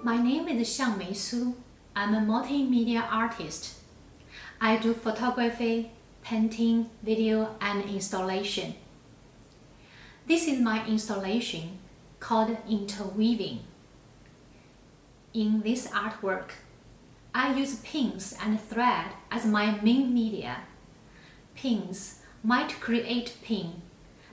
My name is Xiangmei Su. I'm a multimedia artist. I do photography, painting, video, and installation. This is my installation called Interweaving. In this artwork, I use pins and thread as my main media. Pins might create pin,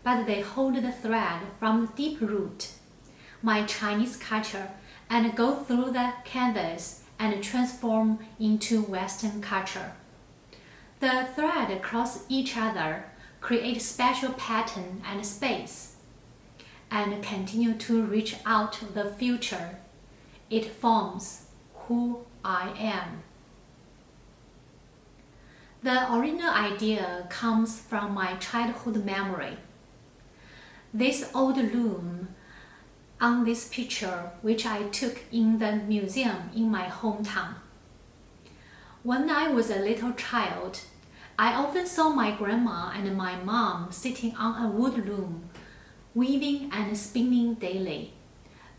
but they hold the thread from the deep root, my Chinese culture, and go through the canvas and transform into Western culture. The thread cross each other, create special pattern and space, and continue to reach out the future. It forms who I am. The original idea comes from my childhood memory. This old loom on this picture, which I took in the museum in my hometown. When I was a little child, I often saw my grandma and my mom sitting on a wood loom, weaving and spinning daily.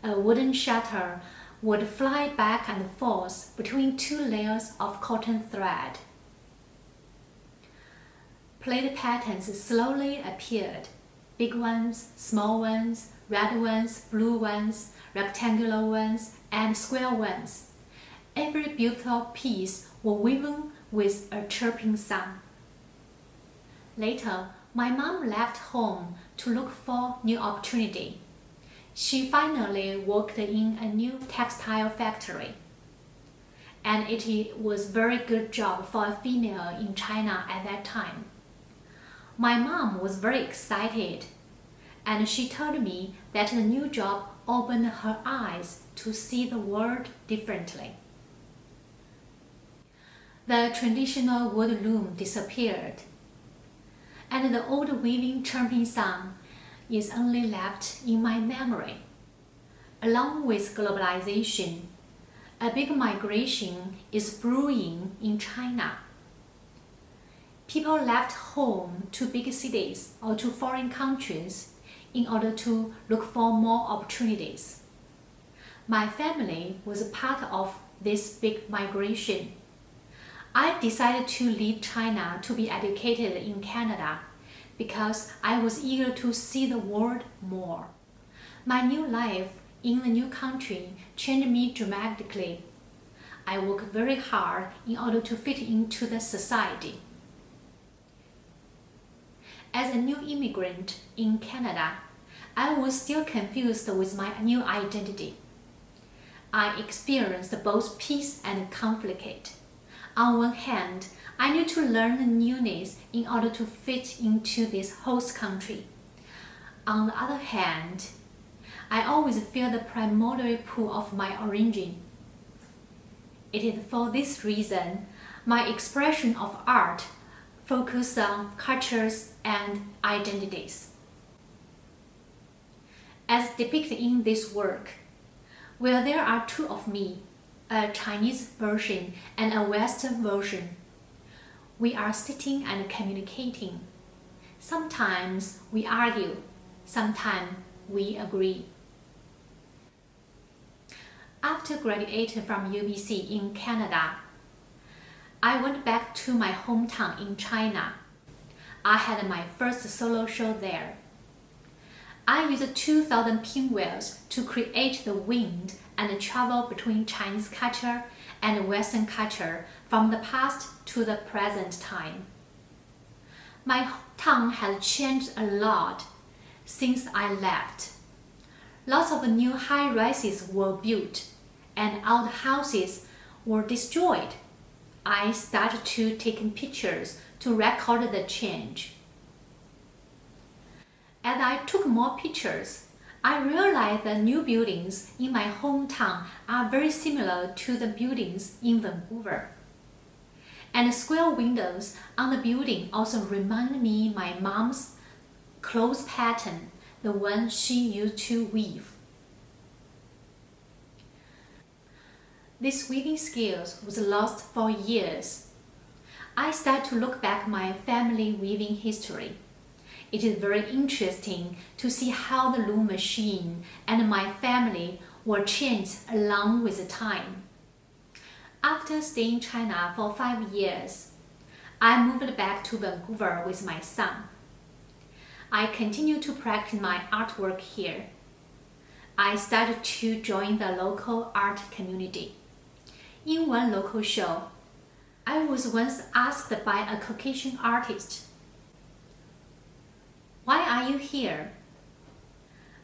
A wooden shutter would fly back and forth between two layers of cotton thread. Plaid patterns slowly appeared, big ones, small ones, red ones, blue ones, rectangular ones, and square ones. Every beautiful piece was woven with a chirping sound. Later, my mom left home to look for new opportunity. She finally worked in a new textile factory. And it was a very good job for a female in China at that time. My mom was very excited, and she told me that the new job opened her eyes to see the world differently. The traditional wood loom disappeared, and the old weaving chirping sound is only left in my memory. Along with globalization, a big migration is brewing in China. People left home to big cities or to foreign countries in order to look for more opportunities. My family was a part of this big migration. I decided to leave China to be educated in Canada because I was eager to see the world more. My new life in the new country changed me dramatically. I worked very hard in order to fit into the society. As a new immigrant in Canada, I was still confused with my new identity. I experienced both peace and conflict. On one hand, I need to learn the newness in order to fit into this host country. On the other hand, I always feel the primordial pull of my origin. It is for this reason my expression of art focuses on cultures and identities. As depicted in this work, where there are two of me, a Chinese version and a Western version, we are sitting and communicating. Sometimes we argue, sometimes we agree. After graduating from UBC in Canada, I went back to my hometown in China. I had my first solo show there. I used 2,000 pinwheels to create the wind and travel between Chinese culture and Western culture from the past to the present time. My hometown has changed a lot since I left. Lots of new high-rises were built and old houses were destroyed. I started to take pictures to record the change. As I took more pictures, I realized the new buildings in my hometown are very similar to the buildings in Vancouver. And the square windows on the building also remind me my mom's clothes pattern, the one she used to weave. This weaving skills was lost for years. I started to look back my family weaving history. It is very interesting to see how the loom machine and my family will change along with time. After staying in China for 5 years, I moved back to Vancouver with my son. I continue to practice my artwork here. I started to join the local art community. In one local show, I was once asked by a Caucasian artist, "Why are you here?"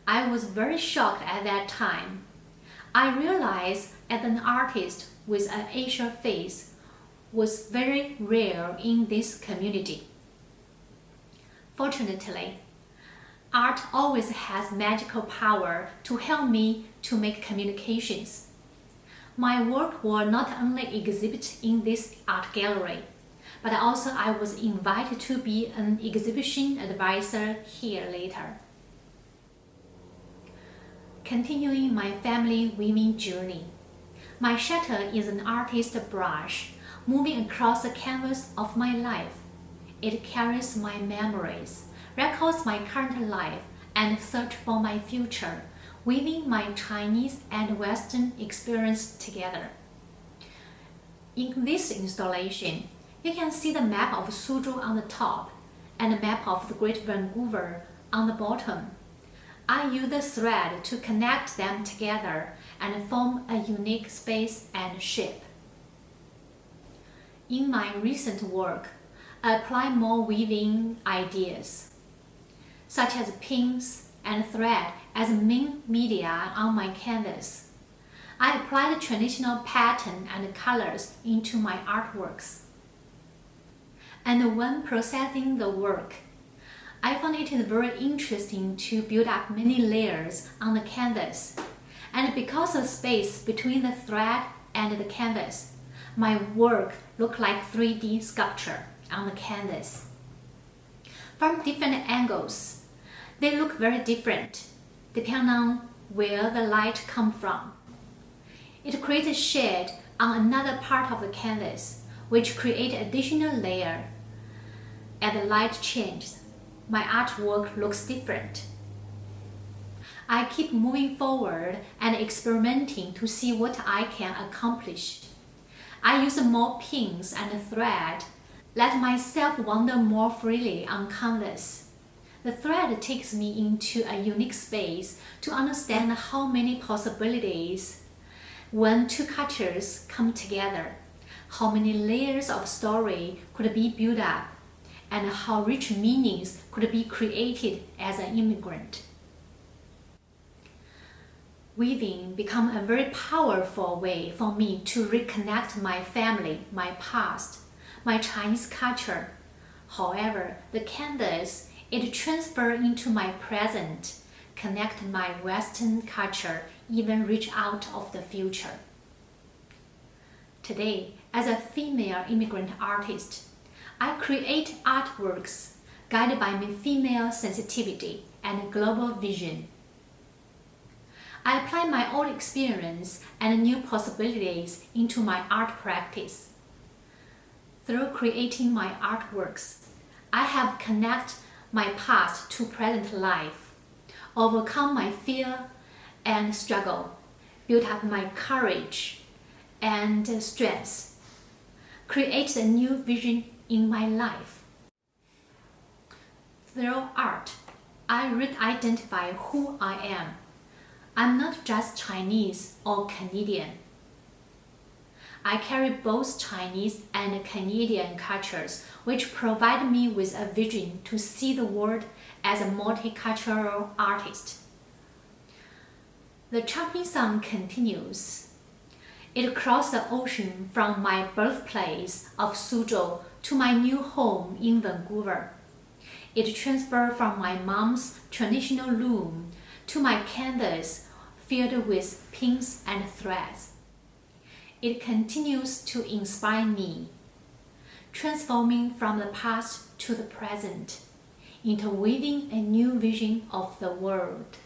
I was very shocked at that time. I realized that an artist with an Asian face was very rare in this community. Fortunately, art always has magical power to help me to make communications. My work will not only exhibit in this art gallery, but also I was invited to be an exhibition advisor here later. Continuing my family weaving journey, my shuttle is an artist's brush moving across the canvas of my life. It carries my memories, records my current life, and search for my future, weaving my Chinese and Western experience together. In this installation, you can see the map of Suzhou on the top and the map of the Great Vancouver on the bottom. I use the thread to connect them together and form a unique space and shape. In my recent work, I apply more weaving ideas, such as pins and thread as main media on my canvas. I apply the traditional pattern and colors into my artworks. And when processing the work, I found it is very interesting to build up many layers on the canvas. And because of space between the thread and the canvas, my work looks like 3D sculpture on the canvas. From different angles, they look very different, depending on where the light comes from. It creates a shade on another part of the canvas, which creates additional layer. As the light changes, my artwork looks different. I keep moving forward and experimenting to see what I can accomplish. I use more pins and thread, let myself wander more freely on canvas. The thread takes me into a unique space to understand how many possibilities when two cultures come together, how many layers of story could be built up, and how rich meanings could be created as an immigrant. Weaving became a very powerful way for me to reconnect my family, my past, my Chinese culture. However, the canvas, it transfers into my present, connect my Western culture, even reach out of the future. Today, as a female immigrant artist, I create artworks guided by my female sensitivity and global vision. I apply my own experience and new possibilities into my art practice. Through creating my artworks, I have connected my past to present life, overcome my fear and struggle, built up my courage and strength, create a new vision in my life. Through art, I re-identify who I am. I'm not just Chinese or Canadian. I carry both Chinese and Canadian cultures, which provide me with a vision to see the world as a multicultural artist. The chopping sound continues. It crossed the ocean from my birthplace of Suzhou to my new home in Vancouver. It transferred from my mom's traditional loom to my canvas filled with pins and threads. It continues to inspire me, transforming from the past to the present, interweaving a new vision of the world.